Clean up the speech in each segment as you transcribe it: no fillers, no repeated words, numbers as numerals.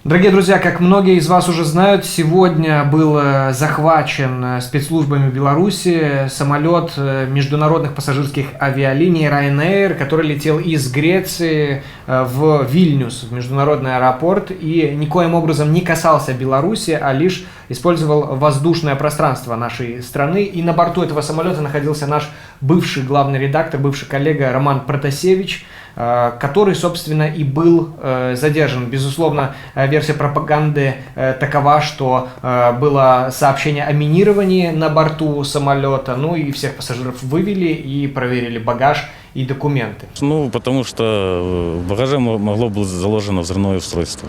Дорогие друзья, как многие из вас уже знают, сегодня был захвачен спецслужбами Беларуси самолет международных пассажирских авиалиний Ryanair, который летел из Греции в Вильнюс, в международный аэропорт, и никоим образом не касался Беларуси, а лишь использовал воздушное пространство нашей страны. И на борту этого самолета находился наш бывший главный редактор, бывший коллега Роман Протасевич, который, собственно, и был задержан. Безусловно, версия пропаганды такова, что было сообщение о минировании на борту самолета, ну и всех пассажиров вывели и проверили багаж и документы. Ну, потому что в багаже могло быть заложено взрывное устройство.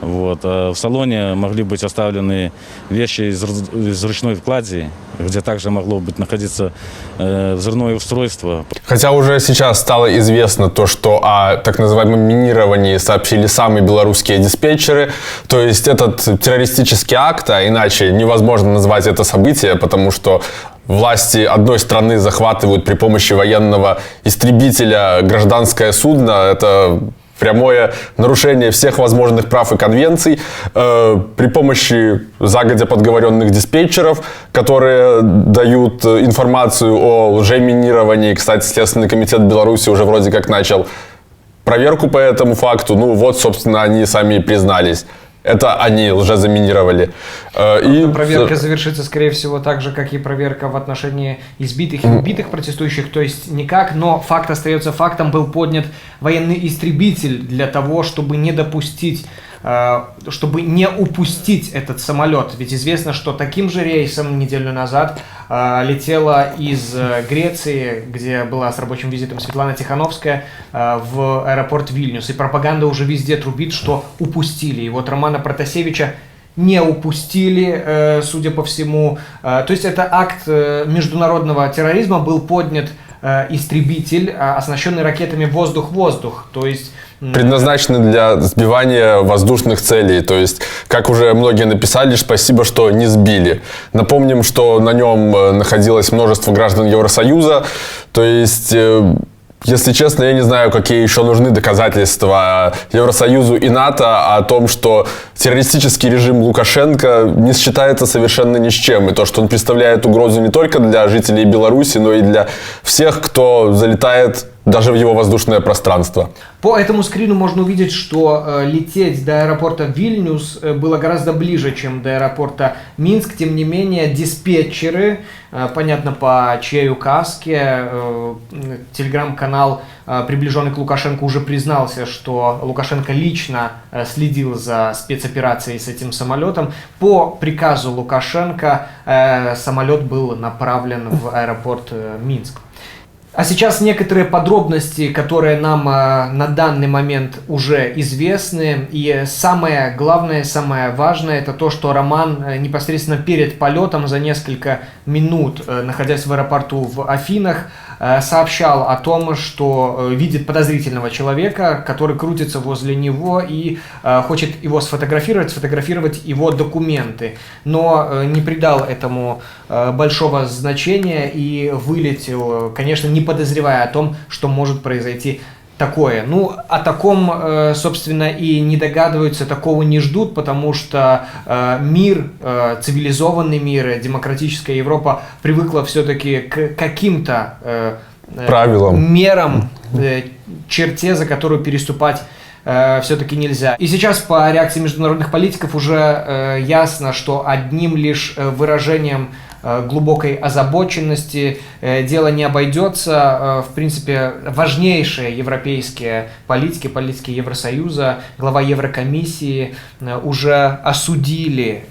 Вот. А в салоне могли быть оставлены вещи из ручной клади, где также могло быть находиться взрывное устройство. Хотя уже сейчас стало известно то, что о так называемом минировании сообщили сами белорусские диспетчеры. То есть этот террористический акт, а иначе невозможно назвать это событие, потому что власти одной страны захватывают при помощи военного истребителя гражданское судно. Это прямое нарушение всех возможных прав и конвенций при помощи загодя подговоренных диспетчеров, которые дают информацию о лжеминировании. Кстати, Следственный комитет Беларуси уже вроде как начал проверку по этому факту. Ну вот, собственно, они сами и признались. Это они лжезаминировали. И проверка завершится, скорее всего, так же, как и проверка в отношении избитых и убитых протестующих, то есть никак, но факт остается фактом. Был поднят военный истребитель для того, чтобы не допустить, чтобы не упустить этот самолет. Ведь известно, что таким же рейсом неделю назад летела из Греции, где была с рабочим визитом Светлана Тихановская, в аэропорт Вильнюс. И пропаганда уже везде трубит, что упустили. И вот Романа Протасевича не упустили, судя по всему. То есть это акт международного терроризма. Был поднят истребитель, оснащенный ракетами воздух-воздух. То есть предназначены для сбивания воздушных целей. То есть, как уже многие написали, спасибо, что не сбили. Напомним, что на нем находилось множество граждан Евросоюза. То есть, если честно, я не знаю, какие еще нужны доказательства Евросоюзу и НАТО о том, что террористический режим Лукашенко не считается совершенно ни с чем. И то, что он представляет угрозу не только для жителей Беларуси, но и для всех, кто залетает даже в его воздушное пространство. По этому скрину можно увидеть, что лететь до аэропорта Вильнюс было гораздо ближе, чем до аэропорта Минск. Тем не менее, диспетчеры, понятно по чьей указке, телеграм-канал, приближенный к Лукашенко, уже признался, что Лукашенко лично следил за спецоперацией с этим самолетом. По приказу Лукашенко самолет был направлен в аэропорт Минск. А сейчас некоторые подробности, которые нам на данный момент уже известны. И самое главное, самое важное, это то, что Роман непосредственно перед полетом, за несколько минут, находясь в аэропорту в Афинах, сообщал о том, что видит подозрительного человека, который крутится возле него и хочет его сфотографировать его документы. Но не придал этому большого значения и вылетел, конечно, не подозревая о том, что может произойти такое. Ну, о таком, собственно, и не догадываются, такого не ждут, потому что мир, цивилизованный мир, демократическая Европа привыкла все-таки к каким-то правилам, мерам, черте, за которую переступать все-таки нельзя. И сейчас по реакции международных политиков уже ясно, что одним лишь выражением глубокой озабоченности дело не обойдется. В принципе, важнейшие европейские политики Евросоюза, глава Еврокомиссии уже осудили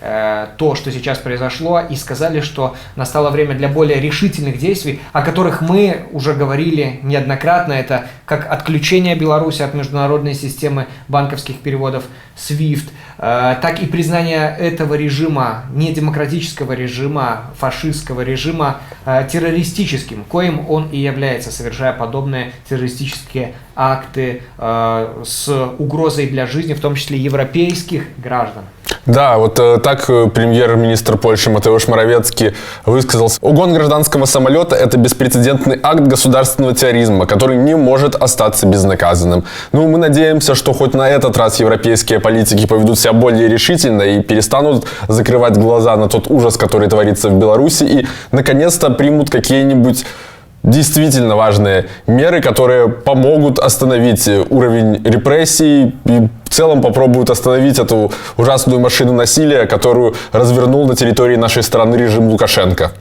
то, что сейчас произошло, и сказали, что настало время для более решительных действий, о которых мы уже говорили неоднократно. Это как отключение Беларуси от международной системы банковских переводов SWIFT, так и признание этого режима, недемократического режима, фашистского режима, террористическим, коим он и является, совершая подобные террористические акты с угрозой для жизни, в том числе европейских граждан. Да, вот так премьер-министр Польши Матеуш Моровецкий высказался. Угон гражданского самолета – это беспрецедентный акт государственного терроризма, который не может остаться безнаказанным. Ну, мы надеемся, что хоть на этот раз европейские политики поведут себя более решительно и перестанут закрывать глаза на тот ужас, который творится в Беларуси, и, наконец-то, примут какие-нибудь действительно важные меры, которые помогут остановить уровень репрессий и в целом попробуют остановить эту ужасную машину насилия, которую развернул на территории нашей страны режим Лукашенко.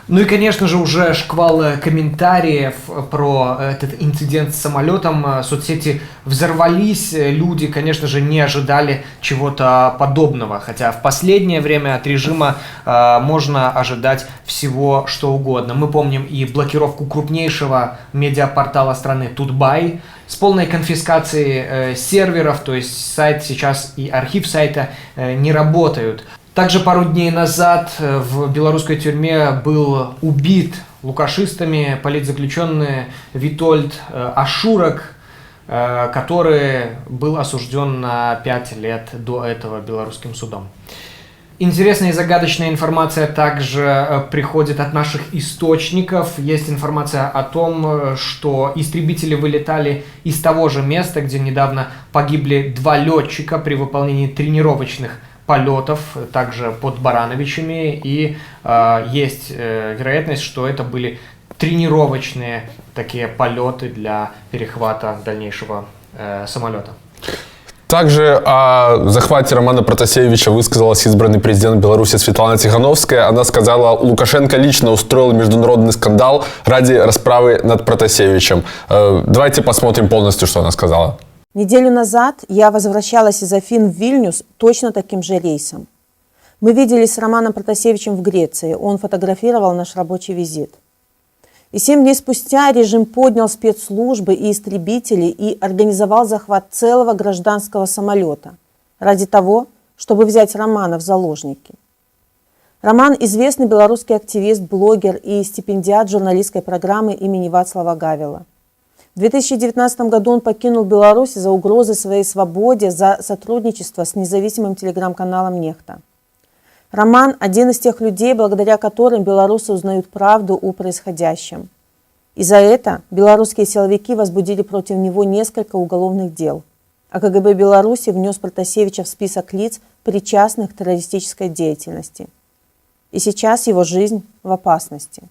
Ну и, конечно же, уже шквал комментариев про этот инцидент с самолетом. Соцсети взорвались, люди, конечно же, не ожидали чего-то подобного. Хотя в последнее время от режима можно ожидать всего, что угодно. Мы помним и блокировку крупнейшего медиапортала страны Тутбай с полной конфискацией серверов, то есть сайт сейчас и архив сайта не работают. Также пару дней назад в белорусской тюрьме был убит лукашистами политзаключенный Витольд Ашурок, который был осужден на 5 лет до этого белорусским судом. Интересная и загадочная информация также приходит от наших источников. Есть информация о том, что истребители вылетали из того же места, где недавно погибли 2 летчика при выполнении тренировочных полетов, также под Барановичами, и есть вероятность, что это были тренировочные такие полеты для перехвата дальнейшего самолета. Также о захвате Романа Протасевича высказалась избранный президент Беларуси Светлана Тихановская. Она сказала, Лукашенко лично устроил международный скандал ради расправы над Протасевичем. Давайте посмотрим полностью, что она сказала. Неделю назад я возвращалась из Афин в Вильнюс точно таким же рейсом. Мы виделись с Романом Протасевичем в Греции. Он фотографировал наш рабочий визит. И 7 дней спустя режим поднял спецслужбы и истребители и организовал захват целого гражданского самолета ради того, чтобы взять Романа в заложники. Роман – известный белорусский активист, блогер и стипендиат журналистской программы имени Вацлава Гавела. В 2019 году он покинул Беларусь за угрозы своей свободе за сотрудничество с независимым телеграм-каналом «Нехта». Роман – один из тех людей, благодаря которым белорусы узнают правду о происходящем. И за это белорусские силовики возбудили против него несколько уголовных дел. А КГБ Беларуси внес Протасевича в список лиц, причастных к террористической деятельности. И сейчас его жизнь в опасности.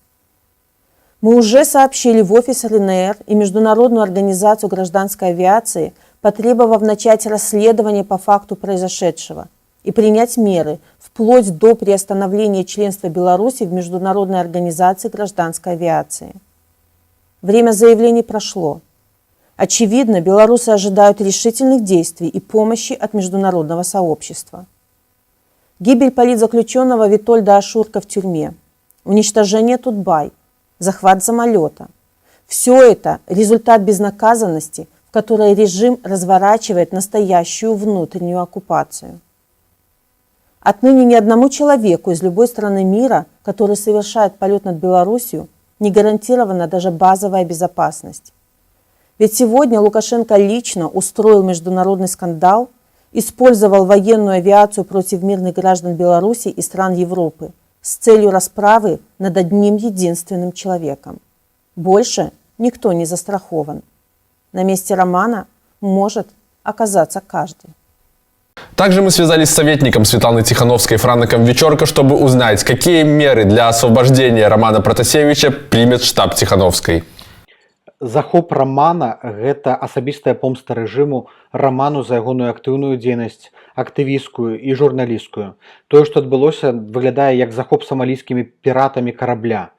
Мы уже сообщили в офис РНР и Международную организацию гражданской авиации, потребовав начать расследование по факту произошедшего и принять меры, вплоть до приостановления членства Беларуси в Международной организации гражданской авиации. Время заявлений прошло. Очевидно, белорусы ожидают решительных действий и помощи от международного сообщества. Гибель политзаключенного Витольда Ашурка в тюрьме, уничтожение Тутбай, захват самолета. Все это результат безнаказанности, в которой режим разворачивает настоящую внутреннюю оккупацию. Отныне ни одному человеку из любой страны мира, который совершает полет над Белоруссией, не гарантирована даже базовая безопасность. Ведь сегодня Лукашенко лично устроил международный скандал, использовал военную авиацию против мирных граждан Беларуси и стран Европы с целью расправы над одним единственным человеком. Больше никто не застрахован. На месте Романа может оказаться каждый. Также мы связались с советником Светланы Тихановской Франаком Вечерко, чтобы узнать, какие меры для освобождения Романа Протасевича примет штаб Тихановской. Захоп Романа – гэта асабістая помста рэжыму Роману за ягоную актыўную дзейнасць, актывісцкую і журналісцкую. Тое, што адбылося, выглядае як захоп самалійскімі піратамі карабля.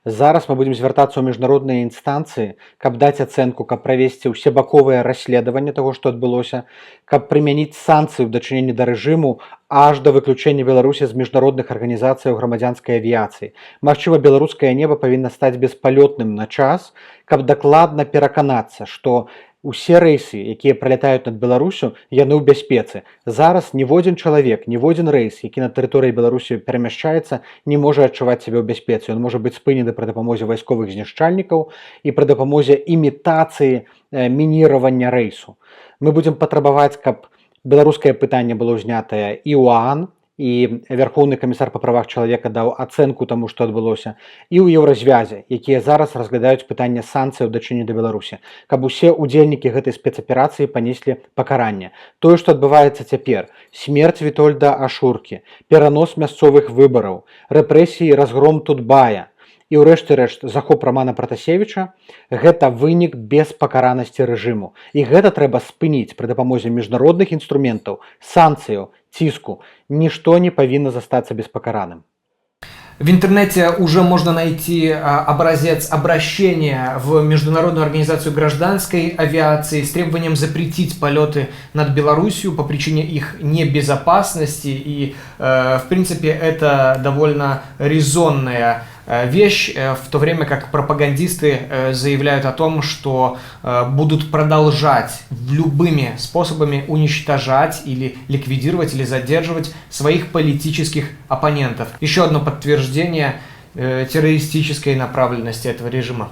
Зараз мы будзем звяртацца ў міжнародныя інстанцыі, каб даць ацэнку, каб правесці ўсебаковае расследаванне таго, што адбылося, каб прымяніць санкцыі ў дачыненні да рэжыму аж да выключэння Беларусі з міжнародных арганізацый грамадзянскай авіяцыі. Магчыма, беларускае неба павінна стаць беспалётным на час, каб дакладна пераканацца, што усе рэйсы, якія пралятаюць над Беларусю, яны ў бяспецы. Зараз ніводзін чалавек, ніводзін рэйс, які на тэрыторыі Беларусі перамяшчаецца, не можа адчуваць сябе ў бяспецы. Ён можа быць спынены пры дапамозе вайсковых знішчальнікаў і пры дапамозе імітацыі мініравання рэйсу. Мы будзем патрабаваць, каб Беларускае пытанне было ўзнятае і ў ААН, і Вярхоўны камісар па правах чалавека даў ацэнку таму, што адбылося, і ў Еўразвязе, якія зараз разглядаюць пытанне санкцыяў у дачыненні да Беларусі, каб усе удзельнікі гэтай спецаперацыі панеслі пакаранне. Тое, што адбываецца цяпер, смерць Вітольда Ашуркі, перанос мясцовых выбараў, рэпрэсіі і разгром Тутбая, і ў рэшце рэшт захоп Рамана Пратасевіча – гэта вынік беспакаранасці рэжыму. І гэта трэба спыніць пры дапамозе міжнародных інструментаў, санкцыяў, ціску. Ничто не повинно застаться беспокаранным. В интернете уже можно найти образец обращения в Международную организацию гражданской авиации с требованием запретить полеты над Беларусью по причине их небезопасности. И, в принципе, это довольно резонная вещь, в то время как пропагандисты заявляют о том, что будут продолжать любыми способами уничтожать или ликвидировать или задерживать своих политических оппонентов. Еще одно подтверждение террористической направленности этого режима.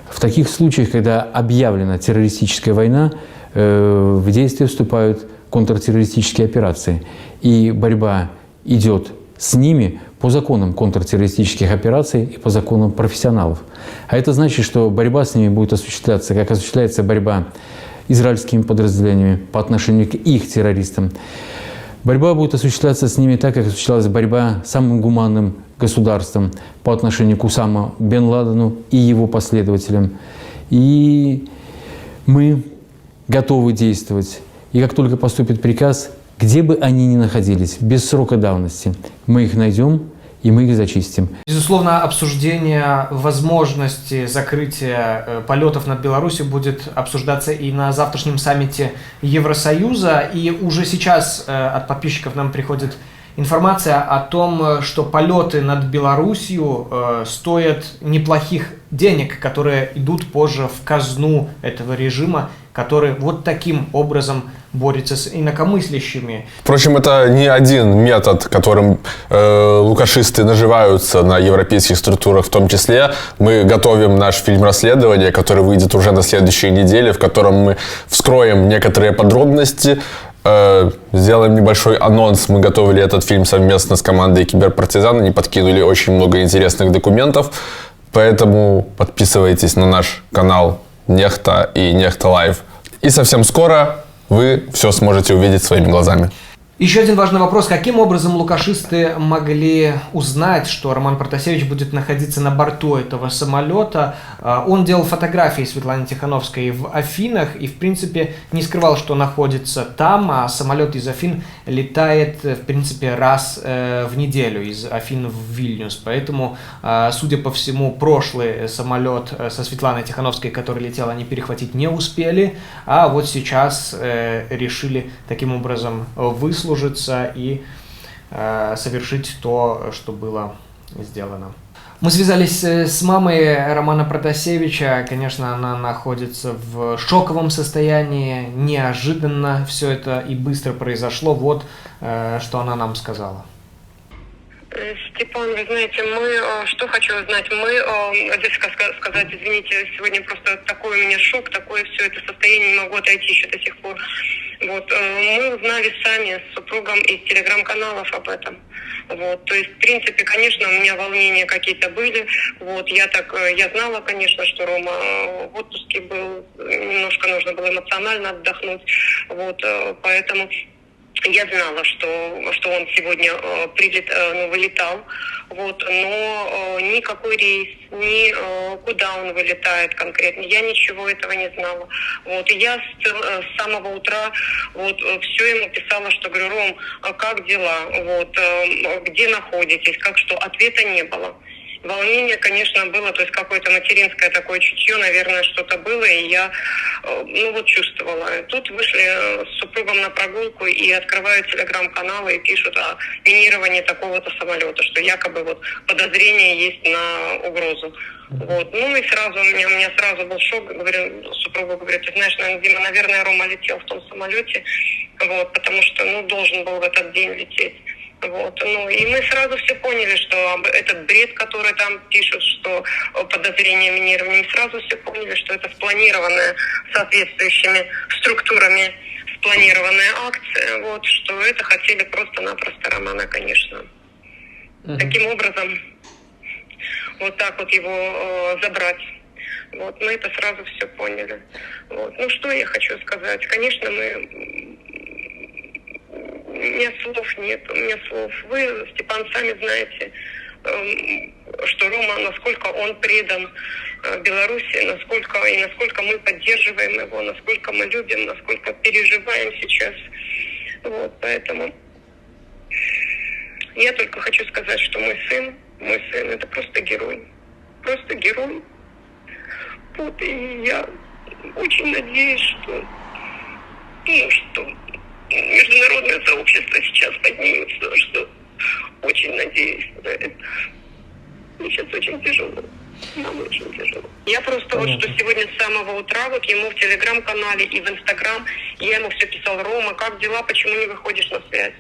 В таких случаях, когда объявлена террористическая война, в действие вступают контртеррористические операции, и борьба идет с ними по законам контртеррористических операций и по законам профессионалов. А это значит, что борьба с ними будет осуществляться, как осуществляется борьба израильскими подразделениями по отношению к их террористам. Борьба будет осуществляться с ними так, как осуществлялась борьба с самым гуманным государством по отношению к Усама бен Ладену и его последователям. И мы готовы действовать. И как только поступит приказ, где бы они ни находились, без срока давности, мы их найдем и мы их зачистим. Безусловно, обсуждение возможности закрытия полетов над Беларусью будет обсуждаться и на завтрашнем саммите Евросоюза. И уже сейчас от подписчиков нам приходит информация о том, что полеты над Беларусью стоят неплохих денег, которые идут позже в казну этого режима, который вот таким образом борется с инакомыслящими. Впрочем, это не один метод, которым лукашисты наживаются на европейских структурах в том числе. Мы готовим наш фильм расследования, который выйдет уже на следующей неделе, в котором мы вскроем некоторые подробности, сделаем небольшой анонс. Мы готовили этот фильм совместно с командой Киберпартизан, они подкинули очень много интересных документов, поэтому подписывайтесь на наш канал Нехта и Нехта Лайв. И совсем скоро вы все сможете увидеть своими глазами. Еще один важный вопрос. Каким образом лукашисты могли узнать, что Роман Протасевич будет находиться на борту этого самолета? Он делал фотографии Светланы Тихановской в Афинах и, в принципе, не скрывал, что находится там, а самолет из Афин летает, в принципе, раз в неделю из Афин в Вильнюс. Поэтому, судя по всему, прошлый самолет со Светланой Тихановской, который летел, они перехватить не успели, а вот сейчас решили таким образом выслушать и совершить то, что было сделано. Мы связались с мамой Романа Протасевича. Конечно, она находится в шоковом состоянии. Неожиданно все это и быстро произошло. Вот что она нам сказала. Степан, вы знаете, что хочу узнать, здесь сказать, извините, сегодня просто такой у меня шок, такое все это состояние, не могу отойти еще до сих пор. Вот, мы узнали сами с супругом из телеграм-каналов об этом. Вот, то есть, в принципе, конечно, у меня волнения какие-то были. Вот, я знала, конечно, что Рома в отпуске был, немножко нужно было эмоционально отдохнуть. Вот, поэтому я знала, что он сегодня вылетал, вот, но никакой рейс, ни куда он вылетает конкретно, я ничего этого не знала. Вот, и я с самого утра вот, все ему писала, что говорю: Ром, как дела, вот, где находитесь, как что, ответа не было. Волнение, конечно, было, то есть какое-то материнское такое чутье, наверное, что-то было, и я, чувствовала. Тут вышли с супругом на прогулку и открывают телеграм-каналы и пишут о минировании такого-то самолета, что якобы вот подозрение есть на угрозу. Вот. Ну и сразу у меня сразу был шок, говорю, супругу говорю: ты знаешь, Дима, наверное, Рома летел в том самолете, вот, потому что, должен был в этот день лететь. Вот, и мы сразу все поняли, что этот бред, который там пишут, что подозрение минирования, мы сразу все поняли, что это спланированное соответствующими структурами спланированная акция, вот, что это хотели просто-напросто Романа, конечно, таким образом вот так вот его забрать. Вот, мы это сразу все поняли. Вот. Ну, что я хочу сказать? Конечно, у меня слов нет, у меня слов. Вы, Степан, сами знаете, что Рома, насколько он предан Беларуси, насколько мы поддерживаем его, насколько мы любим, насколько переживаем сейчас. Вот, поэтому я только хочу сказать, что мой сын это просто герой. Просто герой. Вот, и я очень надеюсь, что международное сообщество сейчас поднимется, что очень надеюсь на это. Мне сейчас очень тяжело. Нам очень тяжело. Я просто вот что сегодня с самого утра, вот ему в телеграм-канале и в инстаграм, я ему все писал: Рома, как дела, почему не выходишь на связь?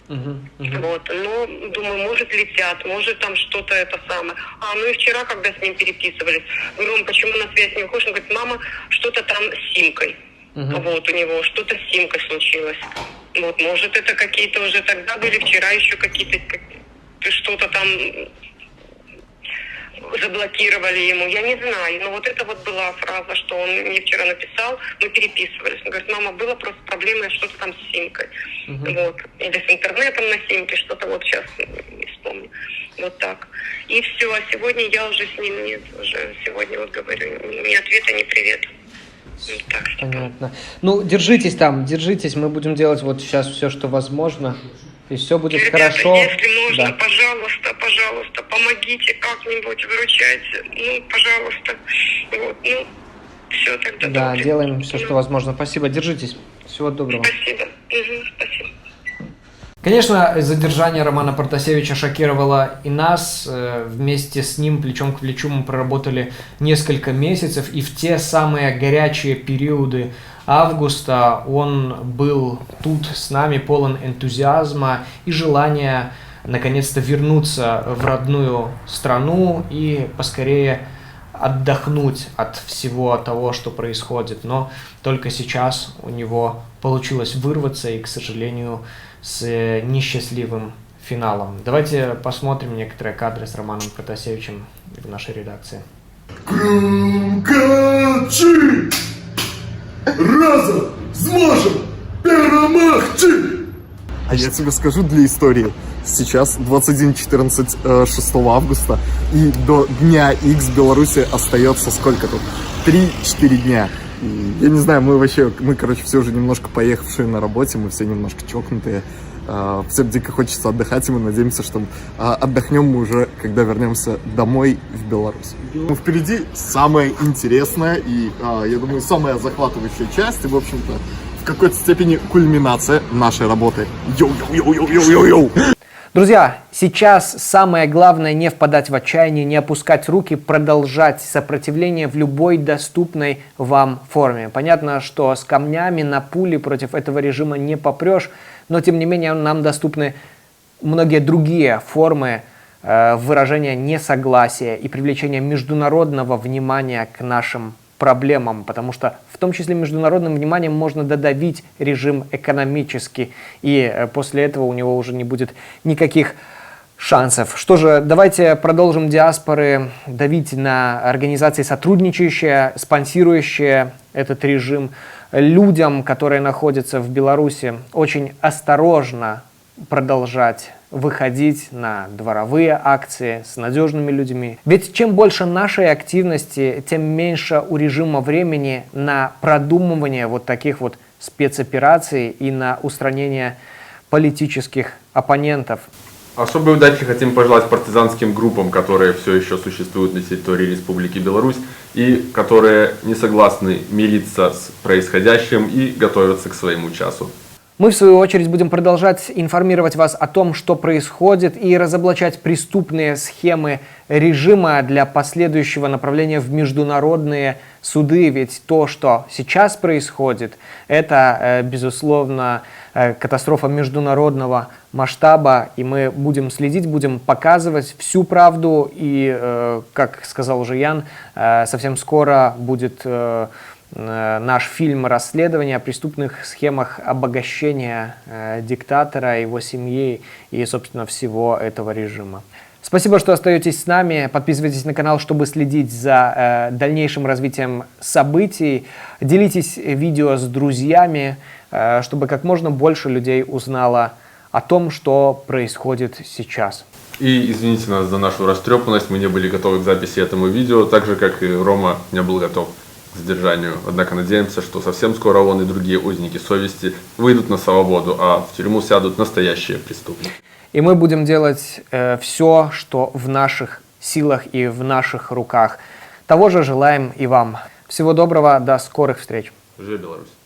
Вот, но думаю, может летят, может там что-то это самое. Ну и вчера, когда с ним переписывались, говорю: Ром, почему на связь не выходишь? Он говорит: мама, что-то там с симкой. Вот у него что-то с симкой случилось. Вот, может, это какие-то уже тогда были, вчера еще какие-то что-то там заблокировали ему, я не знаю. Но вот это вот была фраза, что он мне вчера написал, мы переписывались. Он говорит: мама, была просто проблема, что-то там с симкой. Вот. Или с интернетом на симке, что-то вот сейчас не вспомню. Вот так. И все, а сегодня я уже с ним нет. Уже сегодня вот говорю, ни ответа, ни привета. Вот так. Понятно. Ну, держитесь там, держитесь, мы будем делать вот сейчас все, что возможно. И все будет Ребята, хорошо. если можно, Да. пожалуйста, помогите как-нибудь, выручайте. Ну, пожалуйста. Вот, ну, все тогда. Да, добре. делаем все, что возможно. Спасибо, держитесь. Всего доброго. Спасибо. Спасибо. Конечно, задержание Романа Протасевича шокировало и нас. Вместе с ним плечом к плечу мы проработали несколько месяцев, и в те самые горячие периоды августа он был тут с нами, полон энтузиазма и желания наконец-то вернуться в родную страну и поскорее отдохнуть от всего того, что происходит. Но только сейчас у него получилось вырваться, и, к сожалению, с несчастливым финалом. Давайте посмотрим некоторые кадры с Романом Протасевичем в нашей редакции. Крумкачи! Разом зможем перемогти! А я тебе скажу для истории. Сейчас 21:14 6 августа, и до дня X в Беларуси остается сколько тут? 3-4 дня. И я не знаю, мы, короче, все уже немножко поехавшие на работе, мы все немножко чокнутые. Всем дико хочется отдыхать, и мы надеемся, что отдохнем мы уже, когда вернемся домой в Беларусь. Ну, впереди самое интересное и, я думаю, самая захватывающая часть, и, в общем-то, в какой-то степени кульминация нашей работы. Йоу-йоу-йоу-йоу-йоу-йоу! Друзья, сейчас самое главное не впадать в отчаяние, не опускать руки, продолжать сопротивление в любой доступной вам форме. Понятно, что с камнями на пули против этого режима не попрешь, но тем не менее нам доступны многие другие формы выражения несогласия и привлечения международного внимания к нашим проблемам, потому что в том числе международным вниманием можно додавить режим экономически, и после этого у него уже не будет никаких шансов. Что же, давайте продолжим диаспоры давить на организации, сотрудничающие, спонсирующие этот режим, людям, которые находятся в Беларуси, очень осторожно продолжать выходить на дворовые акции с надежными людьми. Ведь чем больше нашей активности, тем меньше у режима времени на продумывание вот таких вот спецопераций и на устранение политических оппонентов. Особой удачи хотим пожелать партизанским группам, которые все еще существуют на территории Республики Беларусь и которые не согласны мириться с происходящим и готовятся к своему часу. Мы, в свою очередь, будем продолжать информировать вас о том, что происходит, и разоблачать преступные схемы режима для последующего направления в международные суды. Ведь то, что сейчас происходит, это, безусловно, катастрофа международного масштаба, и мы будем следить, будем показывать всю правду, и, как сказал уже Ян, совсем скоро будет наш фильм расследования о преступных схемах обогащения диктатора, его семьи и, собственно, всего этого режима. Спасибо, что остаетесь с нами. Подписывайтесь на канал, чтобы следить за дальнейшим развитием событий. Делитесь видео с друзьями, чтобы как можно больше людей узнало о том, что происходит сейчас. И извините нас за нашу растрепанность, мы не были готовы к записи этому видео, так же, как и Рома не был готов к задержанию. Однако надеемся, что совсем скоро он и другие узники совести выйдут на свободу, а в тюрьму сядут настоящие преступники. И мы будем делать все, что в наших силах и в наших руках. Того же желаем и вам. Всего доброго, до скорых встреч. Живи Беларусь!